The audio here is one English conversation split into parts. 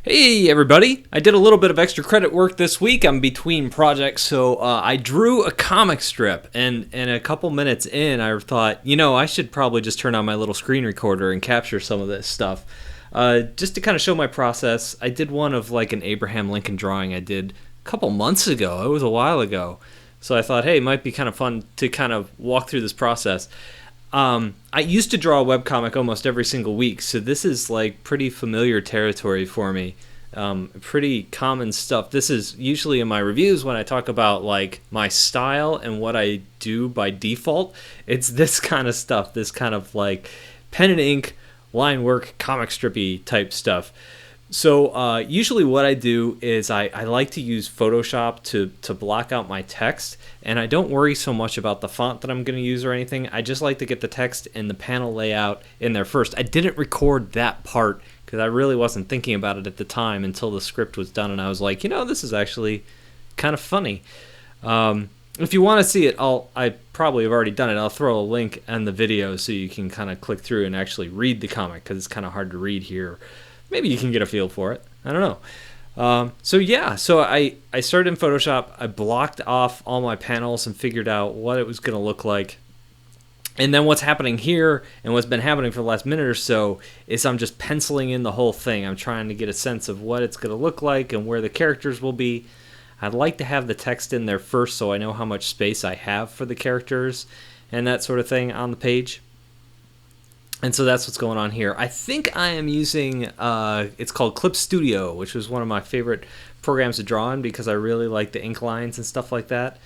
Hey everybody! I did a little bit of extra credit work this week. I'm between projects, so I drew a comic strip, and a couple minutes in, I thought, I should probably just turn on my little screen recorder and capture some of this stuff, just to kind of show my process. I did one of like an Abraham Lincoln drawing I did a couple months ago. It was a while ago, so I thought, hey, it might be kind of fun to kind of walk through this process. I used to draw a webcomic almost every single week, so this is like pretty familiar territory for me. Pretty common stuff. This is usually in my reviews when I talk about like my style and what I do by default. It's this kind of stuff, this kind of like pen and ink, line work, comic strippy type stuff. So usually what I do is I like to use Photoshop to block out my text, and I don't worry so much about the font that I'm going to use or anything. I just like to get the text and the panel layout in there first. I didn't record that part because I really wasn't thinking about it at the time until the script was done, and I was like, this is actually kind of funny. If you want to see it, I probably have already done it. I'll throw a link in the video so you can kind of click through and actually read the comic because it's kind of hard to read here. Maybe you can get a feel for it. I don't know. So I started in Photoshop. I blocked off all my panels and figured out what it was going to look like. And then what's happening here and what's been happening for the last minute or so is I'm just penciling in the whole thing. I'm trying to get a sense of what it's going to look like and where the characters will be. I'd like to have the text in there first so I know how much space I have for the characters and that sort of thing on the page. And so that's what's going on here. I think I am using, it's called Clip Studio, which was one of my favorite programs to draw in because I really like the ink lines and stuff like that.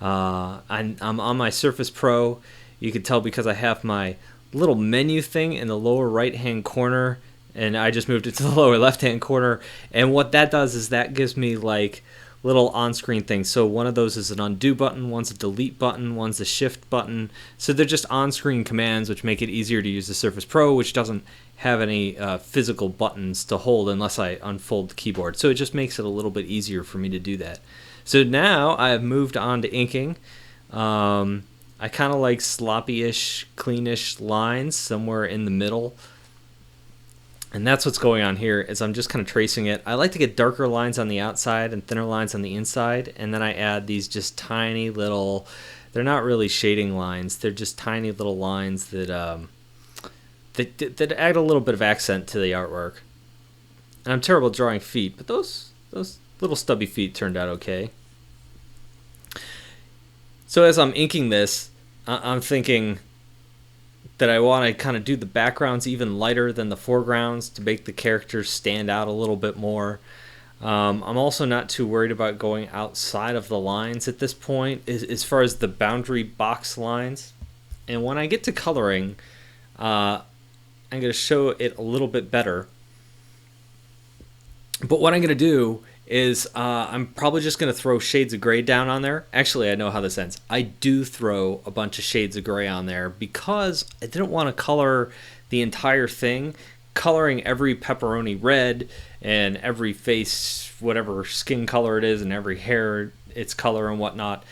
I'm on my Surface Pro. You can tell because I have my little menu thing in the lower right-hand corner, and I just moved it to the lower left-hand corner. And what that does is that gives me like little on-screen things. So one of those is an undo button, one's a delete button, one's a shift button. So they're just on-screen commands which make it easier to use the Surface Pro, which doesn't have any physical buttons to hold unless I unfold the keyboard. So it just makes it a little bit easier for me to do that. So now I have moved on to inking. I kind of like sloppy-ish, cleanish lines somewhere in the middle. And that's what's going on here is I'm just kind of tracing it. I like to get darker lines on the outside and thinner lines on the inside. And then I add these just tiny little, they're not really shading lines. They're just tiny little lines that that add a little bit of accent to the artwork. And I'm terrible at drawing feet, but those little stubby feet turned out okay. So as I'm inking this, I'm thinking that I want to kind of do the backgrounds even lighter than the foregrounds to make the characters stand out a little bit more. I'm also not too worried about going outside of the lines at this point as far as the boundary box lines. And when I get to coloring, I'm going to show it a little bit better. But what I'm going to do is I'm probably just going to throw shades of gray down on there. Actually, I know how this ends. I do throw a bunch of shades of gray on there because I didn't want to color the entire thing. Coloring every pepperoni red and every face, whatever skin color it is, and every hair, its color and whatnot.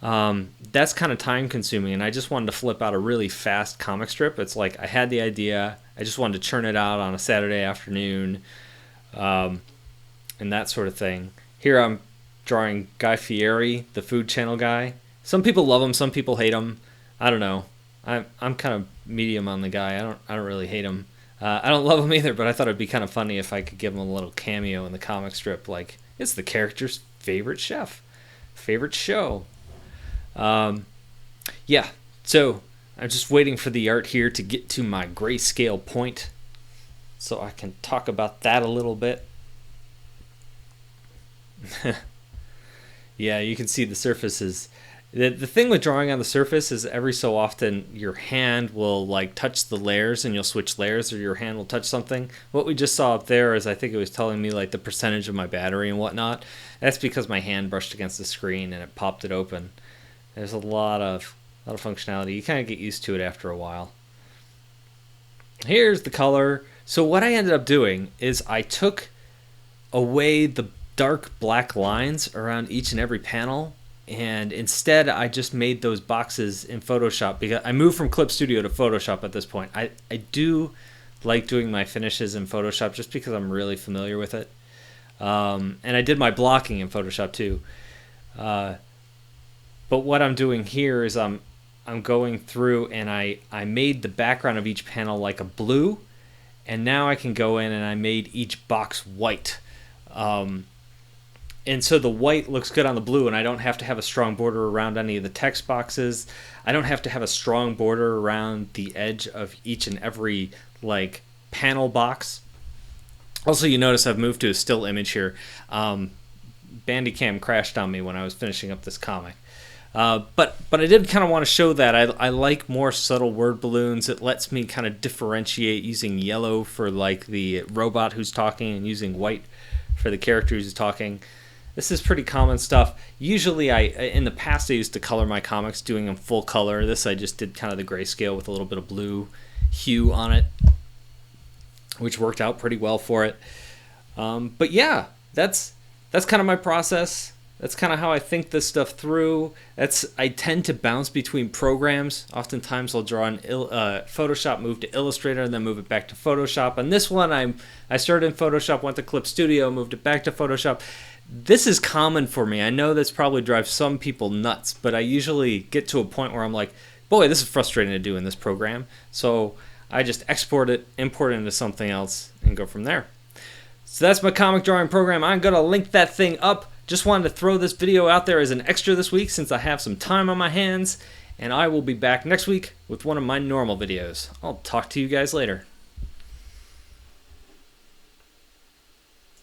That's kind of time consuming, and I just wanted to flip out a really fast comic strip. It's like I had the idea. I just wanted to churn it out on a Saturday afternoon. And that sort of thing. Here I'm drawing Guy Fieri, the Food Channel guy. Some people love him, some people hate him. I don't know. I'm kind of medium on the guy. I don't really hate him. I don't love him either, but I thought it'd be kind of funny if I could give him a little cameo in the comic strip. Like, it's the character's favorite chef, favorite show. Yeah, so I'm just waiting for the art here to get to my grayscale point so I can talk about that a little bit. Yeah, you can see the surface is the thing with drawing on the surface is every so often your hand will like touch the layers and you'll switch layers, or your hand will touch something. What we just saw up there is I think it was telling me like the percentage of my battery and whatnot. That's because my hand brushed against the screen and it popped it open. There's a lot of functionality. You kind of get used to it after a while. Here's the color. So what I ended up doing is I took away the dark black lines around each and every panel, and instead I just made those boxes in Photoshop because I moved from Clip Studio to Photoshop at this point. I do like doing my finishes in Photoshop just because I'm really familiar with it. And I did my blocking in Photoshop too. But what I'm doing here is I'm going through and I made the background of each panel like a blue, and now I can go in and I made each box white. And so the white looks good on the blue, and I don't have to have a strong border around any of the text boxes. I don't have to have a strong border around the edge of each and every like panel box. Also, you notice I've moved to a still image here. Bandicam crashed on me when I was finishing up this comic. But I did kind of want to show that I like more subtle word balloons. It lets me kind of differentiate using yellow for like the robot who's talking and using white for the character who's talking. This is pretty common stuff. Usually in the past I used to color my comics doing them full color. This I just did kind of the grayscale with a little bit of blue hue on it, which worked out pretty well for it. But yeah, that's kind of my process. That's kind of how I think this stuff through. I tend to bounce between programs. Oftentimes I'll draw in Photoshop, move to Illustrator, and then move it back to Photoshop. And this one I started in Photoshop, went to Clip Studio, moved it back to Photoshop. This is common for me. I know this probably drives some people nuts, but I usually get to a point where I'm like, boy, this is frustrating to do in this program. So I just export it, import it into something else, and go from there. So that's my comic drawing program. I'm going to link that thing up. Just wanted to throw this video out there as an extra this week since I have some time on my hands, and I will be back next week with one of my normal videos. I'll talk to you guys later.